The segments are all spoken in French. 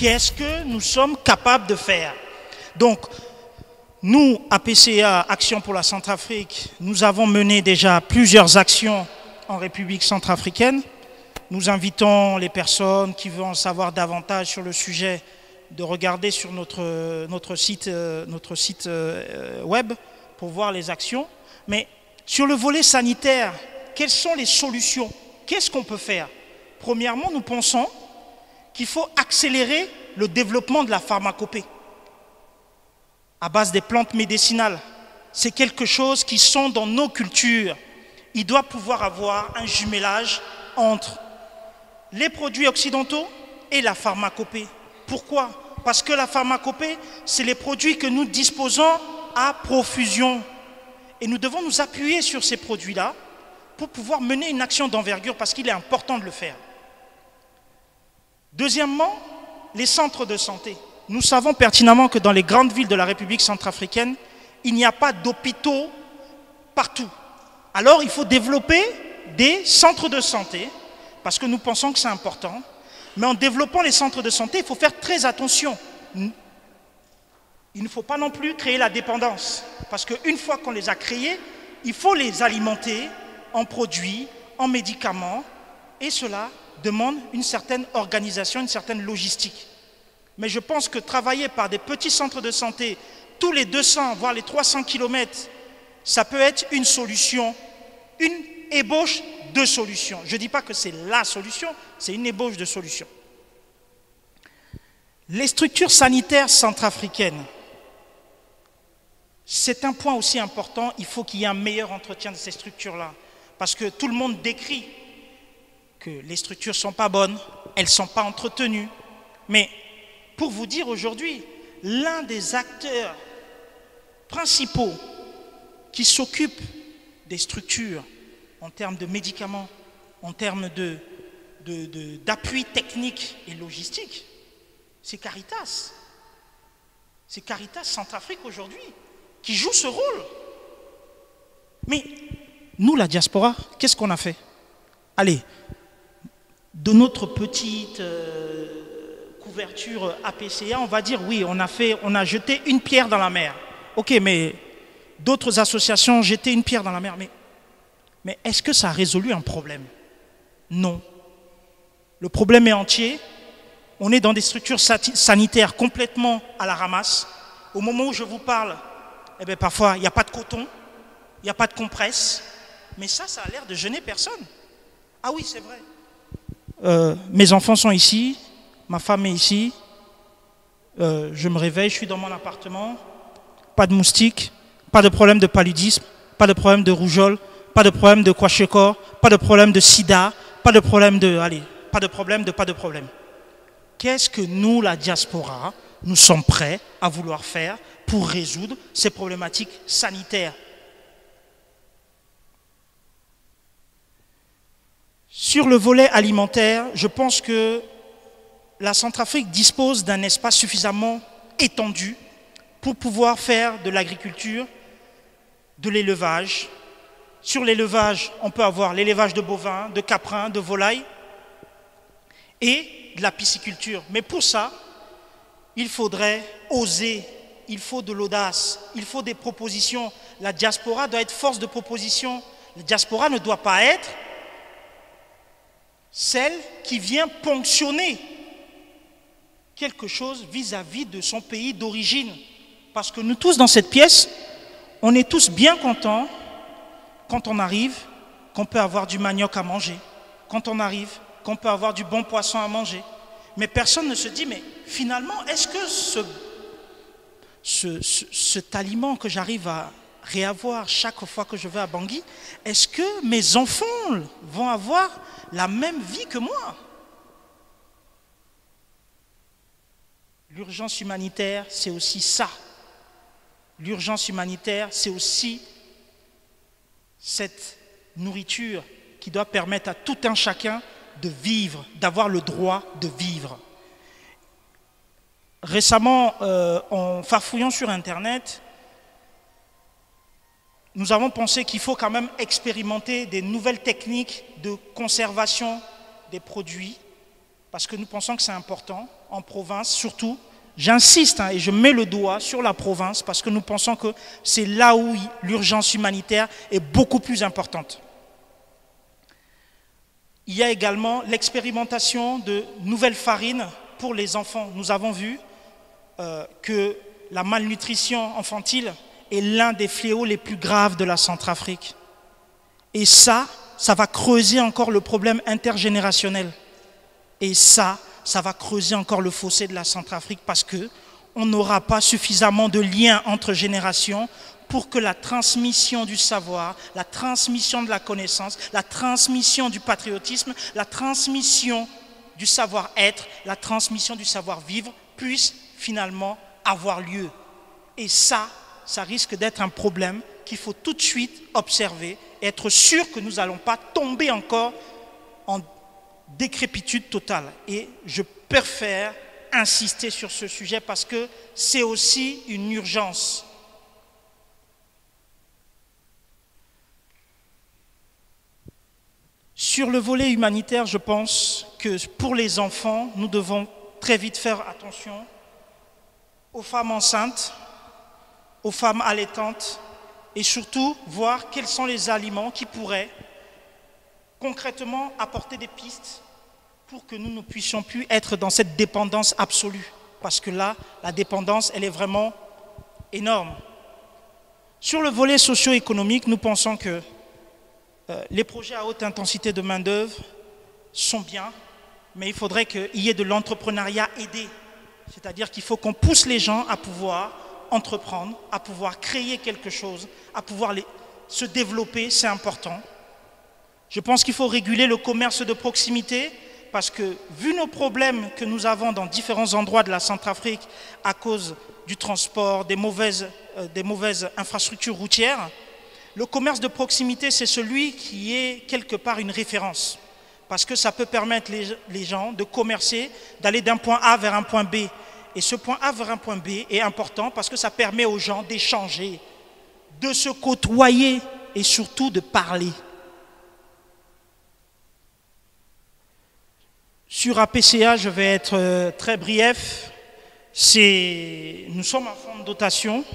Qu'est-ce que nous sommes capables de faire? Donc, nous, à PCA, Action pour la Centrafrique, nous avons mené déjà plusieurs actions en République centrafricaine. Nous invitons les personnes qui veulent en savoir davantage sur le sujet de regarder sur notre site web pour voir les actions. Mais sur le volet sanitaire, quelles sont les solutions? Qu'est-ce qu'on peut faire? Premièrement, nous pensons qu'il faut accélérer le développement de la pharmacopée à base des plantes médicinales. C'est quelque chose qui sont dans nos cultures. Il doit pouvoir avoir un jumelage entre les produits occidentaux et la pharmacopée. Pourquoi? Parce que la pharmacopée, c'est les produits que nous disposons à profusion. Et nous devons nous appuyer sur ces produits-là pour pouvoir mener une action d'envergure, parce qu'il est important de le faire. Deuxièmement, les centres de santé. Nous savons pertinemment que dans les grandes villes de la République centrafricaine, il n'y a pas d'hôpitaux partout. Alors, il faut développer des centres de santé, parce que nous pensons que c'est important. Mais en développant les centres de santé, il faut faire très attention. Il ne faut pas non plus créer la dépendance, parce qu'une fois qu'on les a créés, il faut les alimenter en produits, en médicaments, et cela demande une certaine organisation, une certaine logistique. Mais je pense que travailler par des petits centres de santé, tous les 200, voire les 300 km, ça peut être une solution, une ébauche de solution. Je ne dis pas que c'est la solution, c'est une ébauche de solution. Les structures sanitaires centrafricaines, c'est un point aussi important. Il faut qu'il y ait un meilleur entretien de ces structures-là. Parce que tout le monde décrit que les structures ne sont pas bonnes, elles ne sont pas entretenues. Mais pour vous dire aujourd'hui, l'un des acteurs principaux qui s'occupent des structures en termes de médicaments, en termes d'appui technique et logistique, c'est Caritas. C'est Caritas Centrafrique aujourd'hui qui joue ce rôle. Mais nous, la diaspora, qu'est-ce qu'on a fait? Allez, de notre petite couverture APCA, on va dire oui, on a jeté une pierre dans la mer. Ok, mais d'autres associations ont jeté une pierre dans la mer. Mais est-ce que ça a résolu un problème? Non. Le problème est entier. On est dans des structures sanitaires complètement à la ramasse. Au moment où je vous parle, eh bien, parfois, il n'y a pas de coton, il n'y a pas de compresse. Mais ça a l'air de gêner personne. Ah oui, c'est vrai. Mes enfants sont ici, ma femme est ici. Je me réveille, je suis dans mon appartement. Pas de moustiques, pas de problème de paludisme, pas de problème de rougeole, pas de problème de kwashiorkor, pas de problème de sida, pas de problème de... Allez, pas de problème. Qu'est-ce que nous, la diaspora, nous sommes prêts à vouloir faire pour résoudre ces problématiques sanitaires? Sur le volet alimentaire, je pense que la Centrafrique dispose d'un espace suffisamment étendu pour pouvoir faire de l'agriculture, de l'élevage. Sur l'élevage, on peut avoir l'élevage de bovins, de caprins, de volailles et de la pisciculture. Mais pour ça, il faudrait oser, il faut de l'audace, il faut des propositions. La diaspora doit être force de proposition. La diaspora ne doit pas être celle qui vient ponctionner quelque chose vis-à-vis de son pays d'origine. Parce que nous tous dans cette pièce, on est tous bien contents quand on arrive, qu'on peut avoir du manioc à manger, quand on arrive, qu'on peut avoir du bon poisson à manger. Mais personne ne se dit, mais finalement, est-ce que cet aliment que j'arrive à réavoir chaque fois que je vais à Bangui, est-ce que mes enfants vont avoir la même vie que moi? L'urgence humanitaire, c'est aussi ça. L'urgence humanitaire, c'est aussi cette nourriture qui doit permettre à tout un chacun de vivre, d'avoir le droit de vivre. Récemment, en farfouillant sur Internet, nous avons pensé qu'il faut quand même expérimenter des nouvelles techniques de conservation des produits parce que nous pensons que c'est important, en province surtout. J'insiste et je mets le doigt sur la province parce que nous pensons que c'est là où l'urgence humanitaire est beaucoup plus importante. Il y a également l'expérimentation de nouvelles farines pour les enfants. Nous avons vu que la malnutrition infantile est l'un des fléaux les plus graves de la Centrafrique. Et ça va creuser encore le problème intergénérationnel. Et ça va creuser encore le fossé de la Centrafrique parce qu'on n'aura pas suffisamment de liens entre générations pour que la transmission du savoir, la transmission de la connaissance, la transmission du patriotisme, la transmission du savoir-être, la transmission du savoir-vivre puisse finalement avoir lieu. Et ça risque d'être un problème qu'il faut tout de suite observer et être sûr que nous n'allons pas tomber encore en décrépitude totale. Et je préfère insister sur ce sujet parce que c'est aussi une urgence. Sur le volet humanitaire, je pense que pour les enfants, nous devons très vite faire attention aux femmes enceintes, aux femmes allaitantes et surtout voir quels sont les aliments qui pourraient concrètement apporter des pistes pour que nous ne puissions plus être dans cette dépendance absolue. Parce que là, la dépendance, elle est vraiment énorme. Sur le volet socio-économique, nous pensons que les projets à haute intensité de main-d'œuvre sont bien, mais il faudrait qu'il y ait de l'entrepreneuriat aidé. C'est-à-dire qu'il faut qu'on pousse les gens à pouvoir entreprendre, à pouvoir créer quelque chose, à pouvoir se développer, c'est important. Je pense qu'il faut réguler le commerce de proximité parce que, vu nos problèmes que nous avons dans différents endroits de la Centrafrique à cause du transport, des mauvaises infrastructures routières, le commerce de proximité, c'est celui qui est quelque part une référence. Parce que ça peut permettre les gens de commercer, d'aller d'un point A vers un point B. Et ce point A vers un point B est important parce que ça permet aux gens d'échanger, de se côtoyer et surtout de parler. Sur APCA, je vais être très brief. Nous sommes en fonds de dotation.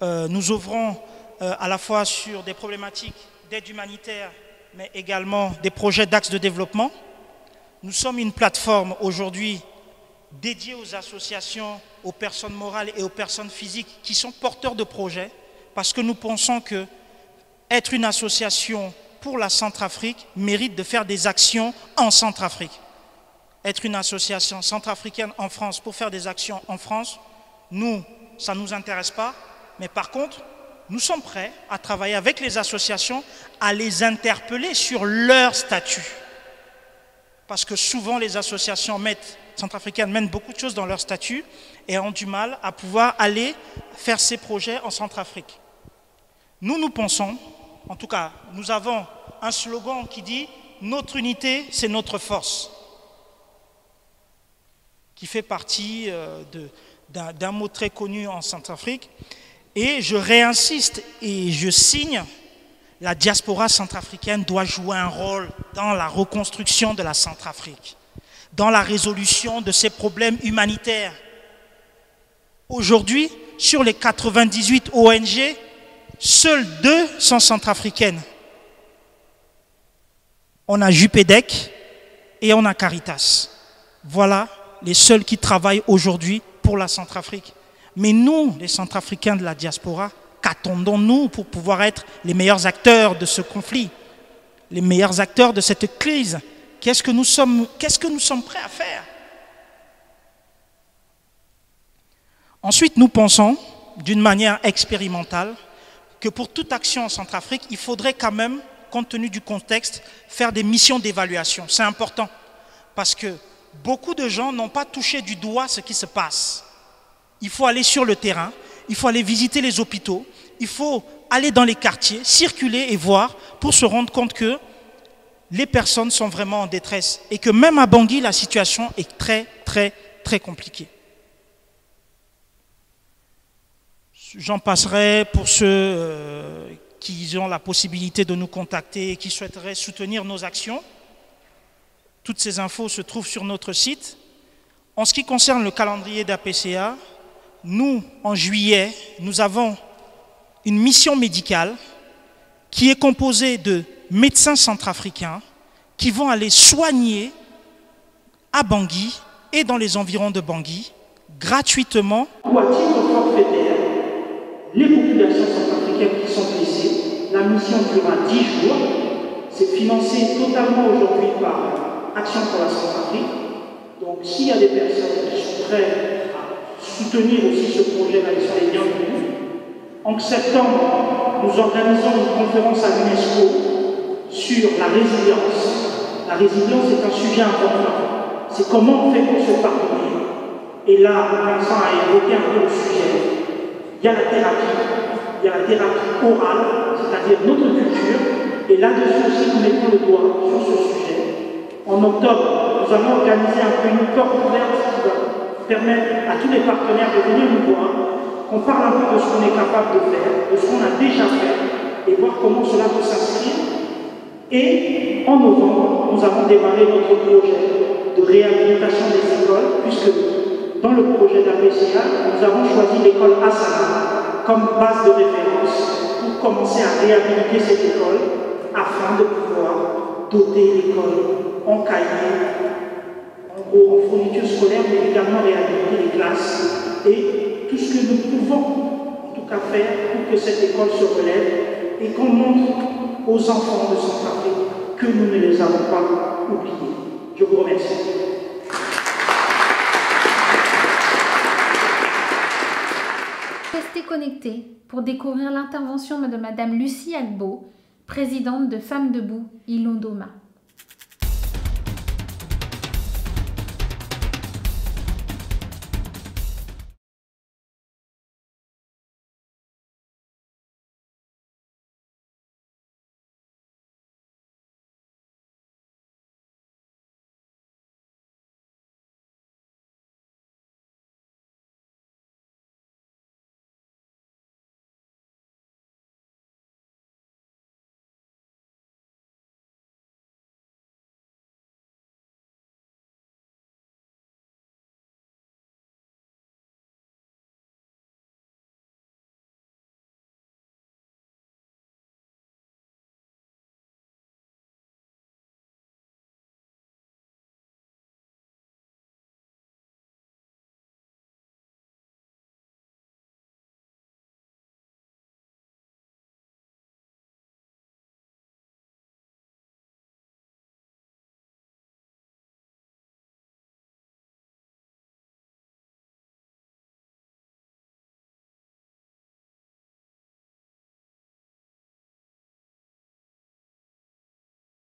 Nous ouvrons à la fois sur des problématiques d'aide humanitaire, mais également des projets d'axes de développement. Nous sommes une plateforme aujourd'hui dédiée aux associations, aux personnes morales et aux personnes physiques qui sont porteurs de projets, parce que nous pensons que être une association pour la Centrafrique mérite de faire des actions en Centrafrique. Être une association centrafricaine en France pour faire des actions en France, ça ne nous intéresse pas, mais par contre, nous sommes prêts à travailler avec les associations, à les interpeller sur leur statut. Parce que souvent, les associations centrafricaines mènent beaucoup de choses dans leur statut et ont du mal à pouvoir aller faire ces projets en Centrafrique. Nous pensons, en tout cas, nous avons un slogan qui dit « Notre unité, c'est notre force », qui fait partie d'un mot très connu en Centrafrique. Et je réinsiste et je signe, la diaspora centrafricaine doit jouer un rôle dans la reconstruction de la Centrafrique, dans la résolution de ces problèmes humanitaires. Aujourd'hui, sur les 98 ONG, seules 2 sont centrafricaines. On a JUPEDEC et on a Caritas. Voilà les seuls qui travaillent aujourd'hui pour la Centrafrique. Mais nous, les Centrafricains de la diaspora, qu'attendons-nous pour pouvoir être les meilleurs acteurs de ce conflit, les meilleurs acteurs de cette crise? Qu'est-ce que nous sommes prêts à faire? Ensuite, nous pensons, d'une manière expérimentale, que pour toute action en Centrafrique, il faudrait quand même, compte tenu du contexte, faire des missions d'évaluation. C'est important, parce que beaucoup de gens n'ont pas touché du doigt ce qui se passe. Il faut aller sur le terrain, il faut aller visiter les hôpitaux, il faut aller dans les quartiers, circuler et voir pour se rendre compte que les personnes sont vraiment en détresse et que même à Bangui, la situation est très, très, très compliquée. J'en passerai pour ceux qui ont la possibilité de nous contacter et qui souhaiteraient soutenir nos actions. Toutes ces infos se trouvent sur notre site. En ce qui concerne le calendrier d'APCA, nous, en juillet, nous avons une mission médicale qui est composée de médecins centrafricains qui vont aller soigner à Bangui et dans les environs de Bangui gratuitement. Ou à titre forfaitaire, les populations centrafricaines qui sont blessées, la mission durera 10 jours. C'est financé totalement aujourd'hui par Action pour la Centrafrique. Donc s'il y a des personnes qui sont prêtes à soutenir aussi ce projet-là, ils sont les bienvenus. En septembre, nous organisons une conférence à l'UNESCO sur la résilience. La résilience est un sujet important. C'est comment on fait pour se pardonner. Et là, Vincent a évoqué un peu le sujet. Il y a la thérapie orale, c'est-à-dire notre culture. Et là-dessus aussi, nous mettons le doigt sur ce sujet. En octobre, nous allons organiser un peu une porte ouverte qui va permettre à tous les partenaires de venir nous voir, qu'on parle un peu de ce qu'on est capable de faire, de ce qu'on a déjà fait, et voir comment cela peut s'inscrire. Et en novembre, nous avons démarré notre projet de réhabilitation des écoles, puisque dans le projet d'APCA, nous avons choisi l'école Asana comme base de référence pour commencer à réhabiliter cette école afin de pouvoir doter l'école en cahiers, en gros en fourniture scolaire, mais également réhabiliter les classes et tout ce que nous pouvons en tout cas faire pour que cette école se relève et qu'on montre aux enfants de Centrafrique que nous ne les avons pas oubliés. Je vous remercie. Restez connectés pour découvrir l'intervention de Madame Lucie Agbo, présidente de Femmes Debout Ilondoma.